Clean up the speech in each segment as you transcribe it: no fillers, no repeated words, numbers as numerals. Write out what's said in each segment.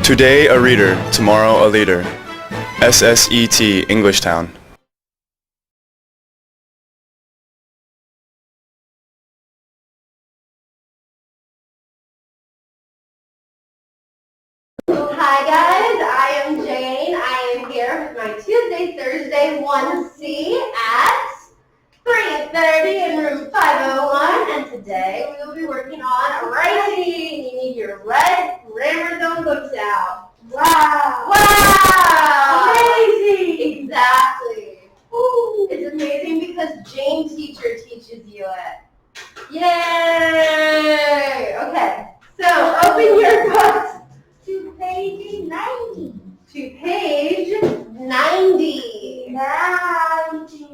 Today a reader, tomorrow a leader. SSET Englishtown. Hi guys, I am Jane. I am here with my Tuesday, Thursday 1C at 3:30 in room 501, and today we will be working on writing. You need your red grammar zone books out. Wow! Wow! Amazing! Exactly. Ooh. It's amazing because Jane teacher teaches you it. Yay! Okay, so open your books to page 90. To page 90. 90.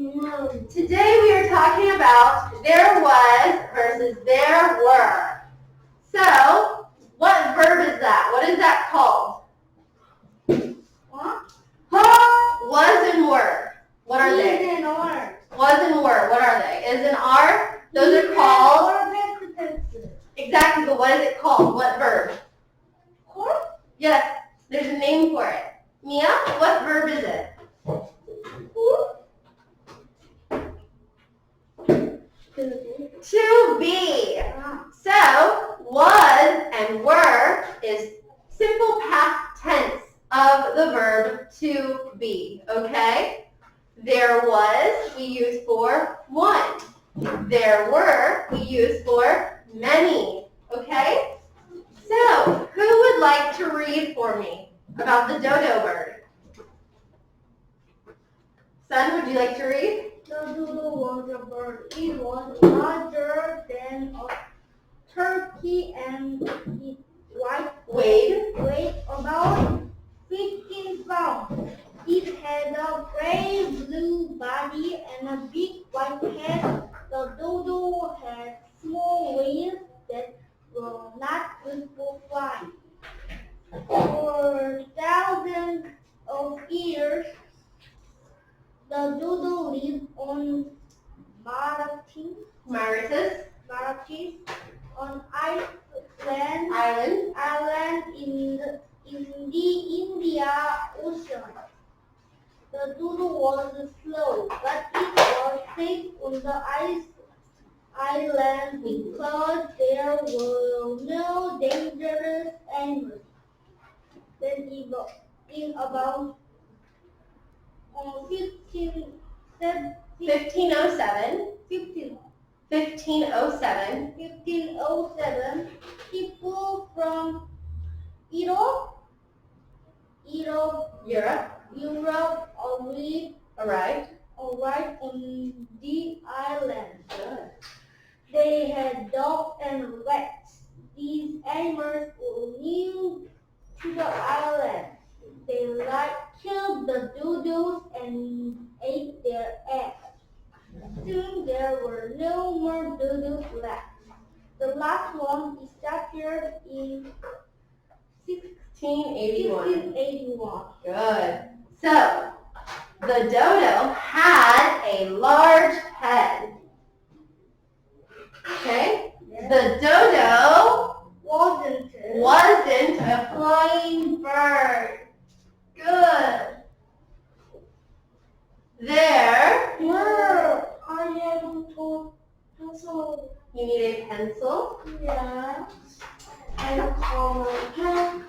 Today we are talking about there was versus there were. So, what verb is that? What is that called? What? Was and were. What are they? Is and are. Was and were. What are they? Is and are. Those are called. Exactly, but what is it called? What verb? Yes, there's a name for it. Mia, what verb is it? To be. So, was and were is simple past tense of the verb to be, okay? There was, we use for one. There were, we use for many, okay? So, who would like to read for me about the dodo bird? Son, would you like to read? The dodo was a bird. It was larger than a turkey and it weighed about 15 pounds. It had a gray blue body and a big white head. The dodo had small wings that were not good for flying. For thousands of years, the dodo lived on Mauritius, on island in the India Ocean. The dodo was slow, but it was safe on the island because there were no dangerous animals. Then in about 1507, people from Europe arrived on the island. Good. They had dogs and rats. These animals were new to the island. They killed the dodos and ate their eggs. Soon there were no more dodos left. The last one disappeared in 1681. Good. So, the dodo had a large head. Okay? Yes. The dodo wasn't a flying bird. Good. There. I am told pencil. You need a pencil. Yeah. And a pen.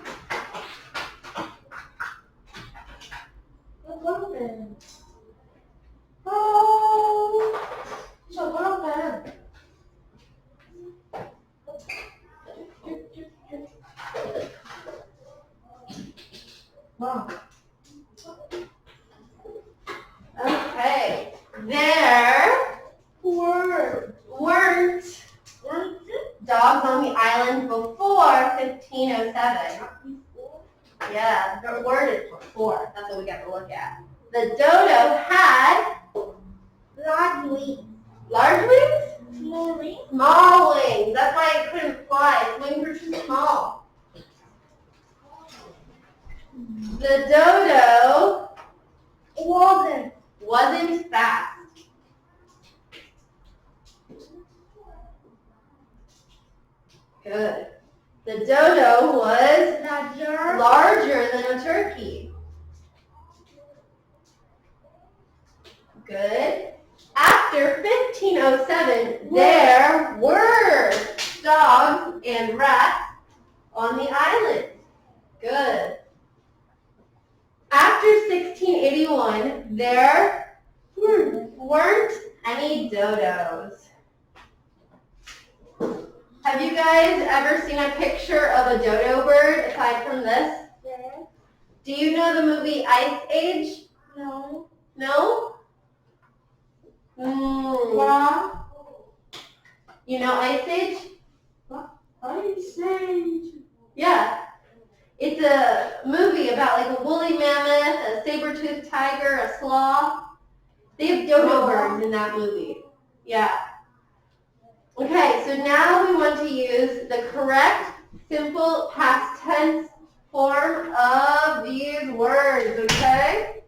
Okay. There weren't dogs on the island before 1507. Yeah, the word is before. That's what we got to look at. The dodo had Large wings. large wings? Small wings. Small wings. That's why it couldn't fly. Its wings were too small. The dodo wasn't fast. Good. The dodo was larger, larger than a turkey. Good. After 1507, there were dogs and rats on the island. Good. After 1681, there weren't any dodos. Have you guys ever seen a picture of a dodo bird aside from this? yes, Do you know the movie Ice Age? no, No? wow. You know Ice Age? Are you saying? Yeah. It's a movie about like a woolly mammoth, a saber-toothed tiger, a sloth. They have dodo birds in that movie. Yeah. Okay, so now we want to use the correct simple past tense form of these words, okay?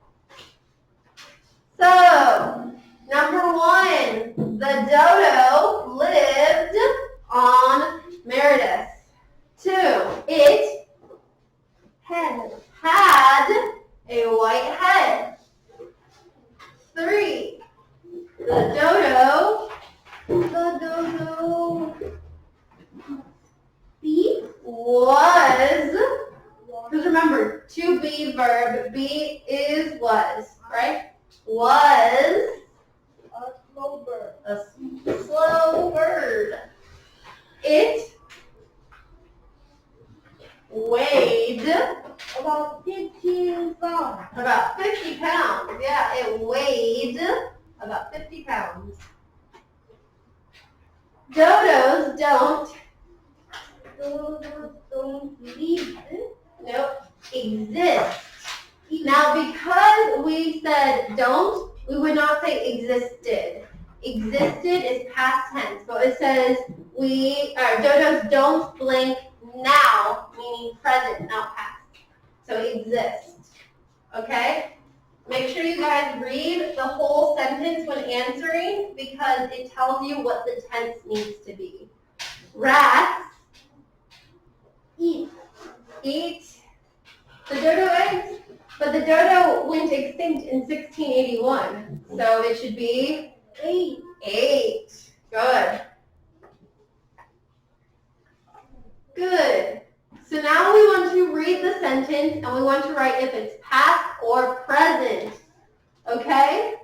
So, number 1, the dodo lived on Meredith. 2, it had a white head. 3, the dodo was, because remember, to be verb, be is was, right? Was A slow bird. a slow bird. It weighed About 15 pounds. about 50 pounds. Yeah, it weighed about 50 pounds. Dodos don't Dodos don't live. Nope. Exist. Now, because we said don't, we would not say existed. Existed is past tense, but it says dodos don't blink now, meaning present, not past. So exist. Okay? Make sure you guys read the whole sentence when answering because it tells you what the tense needs to be. Rats eat the dodo eggs, but the dodo went extinct in 1681, so it should be 8. Good. Good. So now we want to read the sentence and we want to write if it's past or present. Okay?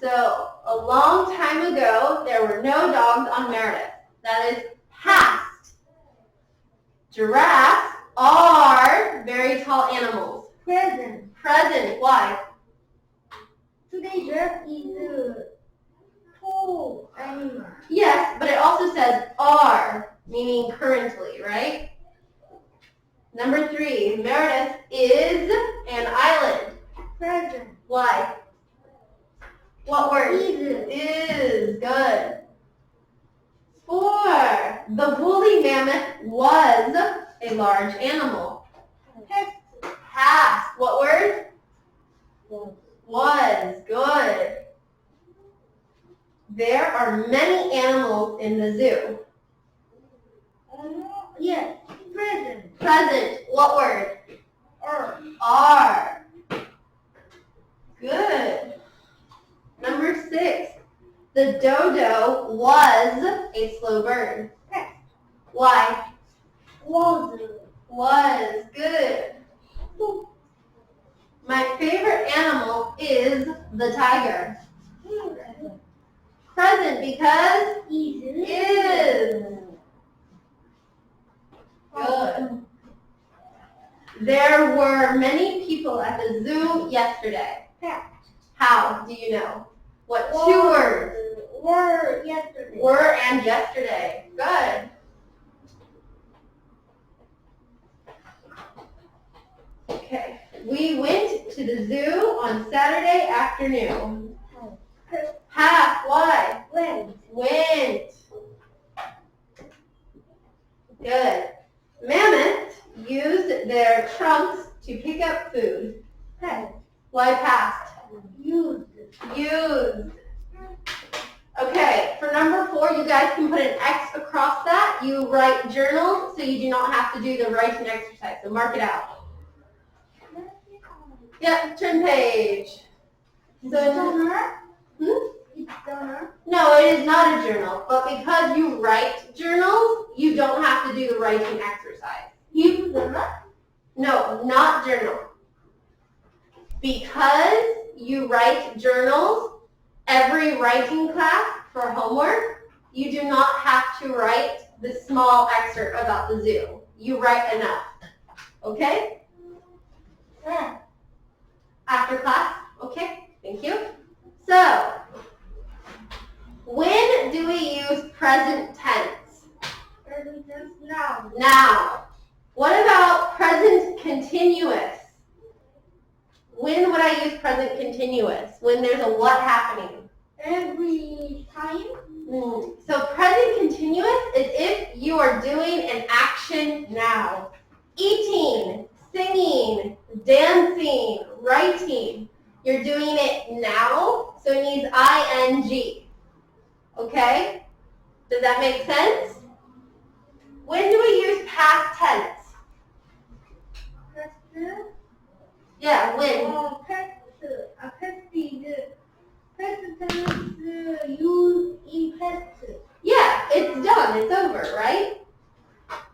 So, a long time ago, there were no dogs on Meredith. That is past. Giraffes are very tall animals. Present. Present. Why? Today giraffe is a tall animal. Yes, but it also says are, meaning currently, right? Number 3, Meredith is an island. Present. Why? What word? Is. Is. Good. 4, the woolly mammoth was a large animal. Past. What word? Was. Good. There are many animals in the zoo. Yes. Present. Present. What word? Are. Good. Number 6. The dodo was a slow bird. Why? Was. Good. My favorite animal is the tiger. Present because is. Good. There were many people at the zoo yesterday. How do you know? What 2 words? Were yesterday. Were and yesterday. Good. Okay. We went to the zoo on Saturday afternoon. Past. Why? Went. Good. Mammoths used their trunks to pick up food. Why past? Used. Used. Okay, for number 4, you guys can put an X across that. You write journals, so you do not have to do the writing exercise. So mark it out. Yep, turn page. So, no, it is not a journal, but because you write journals, you don't have to do the writing exercise. No, not journal. Because you write journals every writing class for homework, you do not have to write the small excerpt about the zoo. You write enough. Okay? Yeah. After class? Okay, thank you. So, when do we use present tense? Present tense now. Now. What about present continuous? When would I use present continuous? When there's a what happening? Every time. So present continuous is if you are doing an action now. Eating, singing, dancing, writing. You're doing it now, so it needs ing. Okay? Does that make sense? When do we use past tense? Yeah, when? Past tense used in past. Yeah, it's done. It's over, right?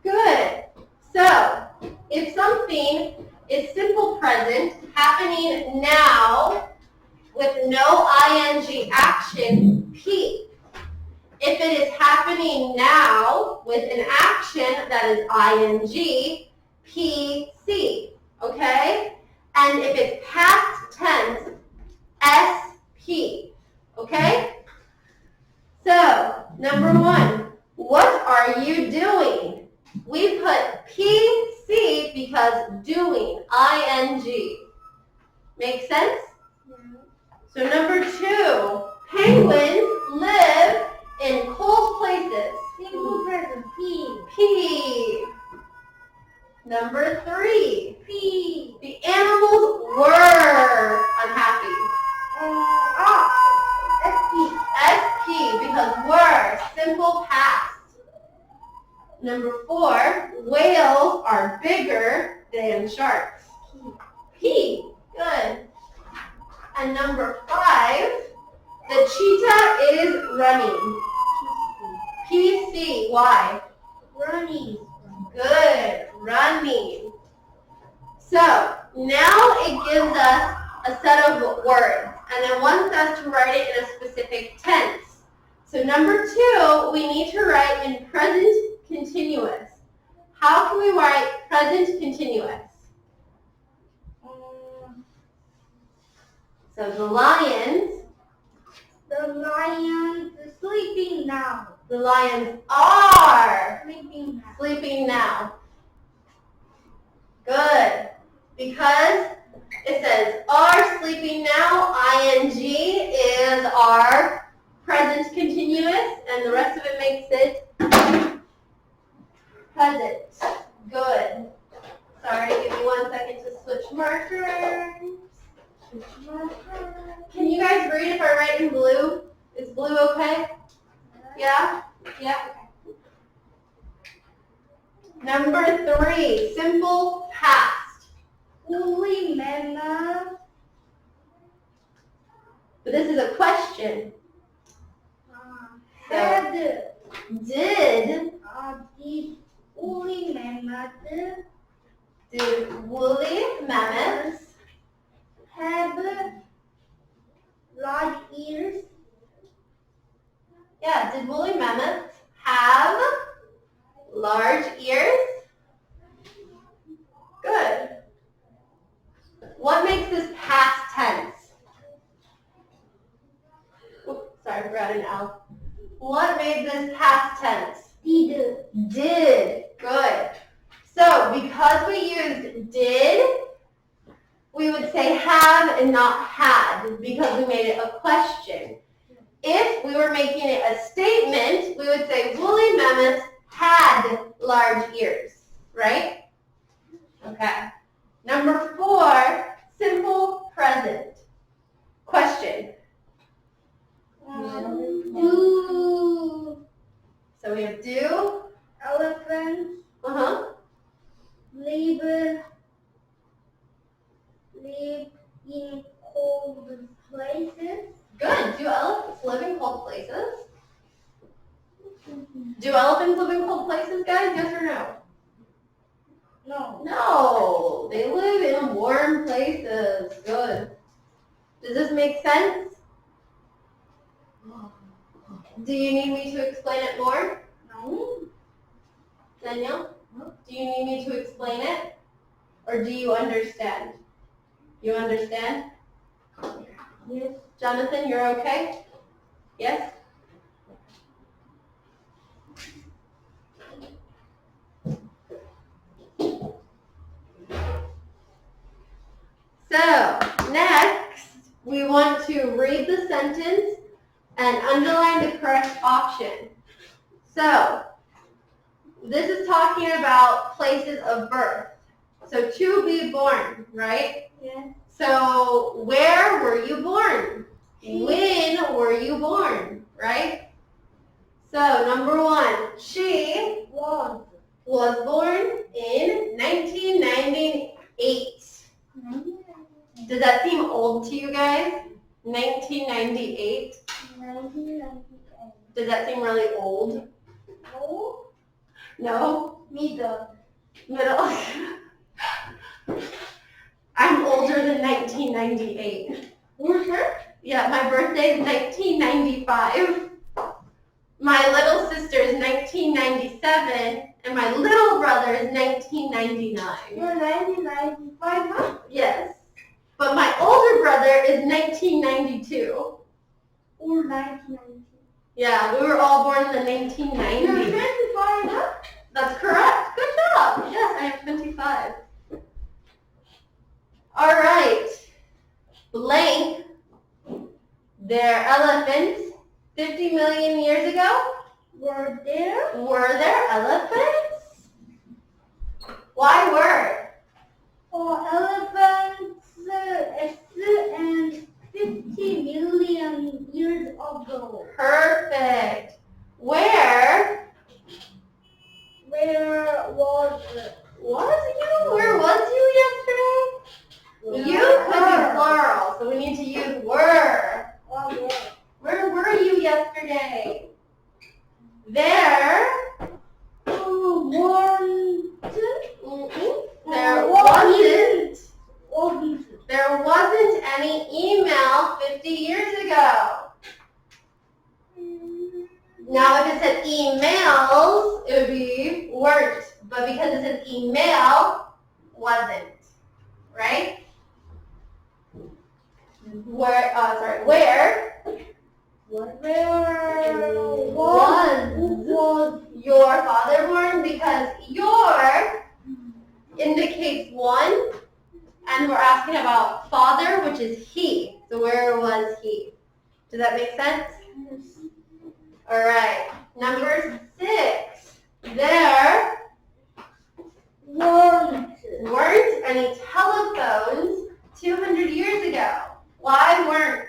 Good. So, if something is simple present, happening now, with no ing action, P. If it is happening now with an action that is ing, PC. Okay? And if it's past tense, SP. Okay? So, number 1, what are you doing? We put PC because doing, ing. Make sense? So number 2, penguins live in cold places. Simple present. P. P. Number 3, P. the animals were unhappy. SP. SP because were, simple past. Number 4, whales are bigger than sharks. P. Good. And number 5, the cheetah is running. PC. Why? Running. Good. Running. So, now it gives us a set of words, and it wants us to write it in a specific tense. So number 2, we need to write in present continuous. How can we write present continuous? So the lions is sleeping now. The lions are Sleeping now. sleeping now. Good. Because it says are sleeping now, ing is our present continuous, and the rest of it makes it present. Good. Sorry, give me 1 second to switch markers. Can you guys read if I write in blue? Is blue okay? Yeah? Yeah? Number 3, simple past. Woolly mammoth. But this is a question. Had Did woolly mammoth did woolly mammoths have large ears? Yeah, did woolly mammoths have large ears? Good. What makes this past tense? Oops, sorry, I forgot an L. What made this past tense? Did. Did. Good. So, because we used did, we would say have and not had because we made it a question. If we were making it a statement, we would say woolly mammoths had large ears, right? Okay. Number 4, simple present. Question. Do No. No, they live in warm places. Good. Does this make sense? Do you need me to explain it more? No. Daniel? Do you need me to explain it? Or do you understand? You understand? Yes. Jonathan, you're okay? Yes? So, next, we want to read the sentence and underline the correct option. So, this is talking about places of birth. So, to be born, right? Yes. So, where were you born? When were you born, right? So, number one, she Was. was born in 1998. Does that seem old to you guys? 1998? 1998. Does that seem really old? No. No? Middle. Middle? I'm older than 1998. You sure? Yeah, my birthday is 1995. My little sister is 1997, and my little brother is 1999. You're 1995, huh? Yes. But my older brother is 1992. Or 1990. Yeah, we were all born in the You're 1990s. 25, huh? That's correct. Good job. Yes, I am 25. All right. Blank. They're elephants 50 million years ago. Were there? Were there elephants? Why were? Oh, elephants and 50 million years ago. Perfect. Where Was you? Where was you yesterday? You could be plural, so we need to use were. Oh, yeah. Where were you yesterday? There. There wasn't any email 50 years ago. Now if it said emails, it would be weren't. But because it says email, wasn't. Right? Where was your father born? Because your indicates one, and we're asking about father, which is he. So where was he? Does that make sense? All right. Number 6. There weren't any telephones 200 years ago. Why weren't?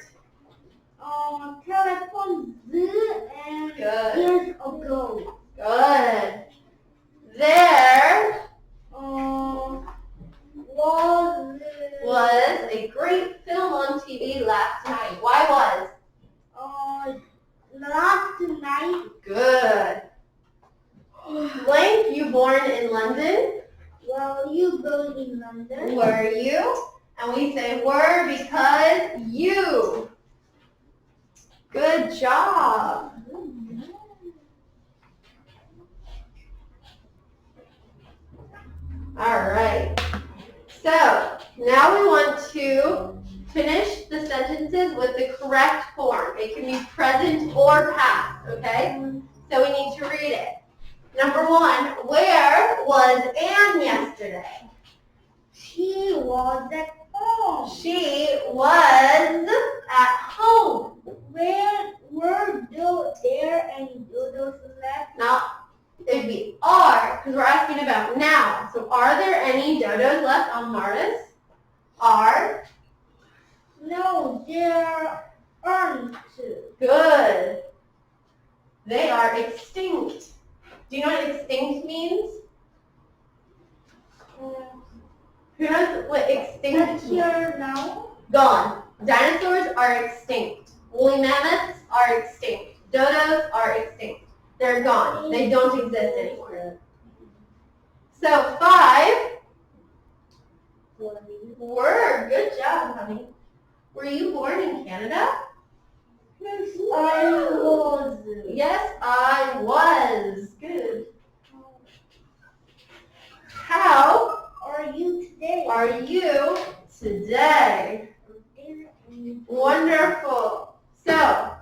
Telephones and Good. years ago. Good. There was a great film on TV last night. Why was? Last night. Good. Blank, you born in London? Well, you born in London. Were you? And we say were because you. Good job. All right. So now we want to finish the sentences with the correct form. It can be present or past, okay? So we need to read it. Number 1, where was Anne yesterday? She was at home. She was at home. Where were there any doodles left? Now, it would be are, because we're asking about now. So are there any dodos left on Mars? Are. No, there aren't. Good. They are extinct. Do you know what extinct means? Who knows what extinct Not means? here now. Gone. Dinosaurs are extinct. Woolly mammoths are extinct. Dodos are extinct. They're gone. They don't exist anymore. So 5, word. Good job, honey. Were you born in Canada? I was. Yes, I was. Good. How Are you today? are you today? Wonderful. So,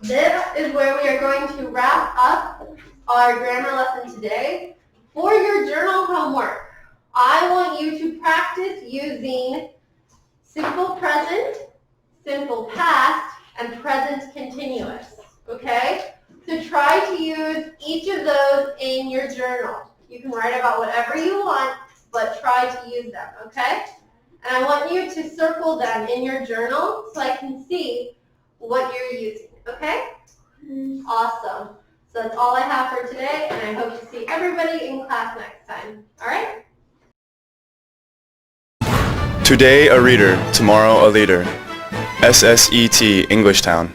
this is where we are going to wrap up our grammar lesson today. For your journal homework, I want you to practice using simple present, simple past, and present continuous. Okay? So try to use each of those in your journal. You can write about whatever you want, but try to use them, okay? And I want you to circle them in your journal so I can see what you're using, okay? Awesome. So that's all I have for today, and I hope to see everybody in class next time. All right? Today a reader, tomorrow a leader. SSET Englishtown.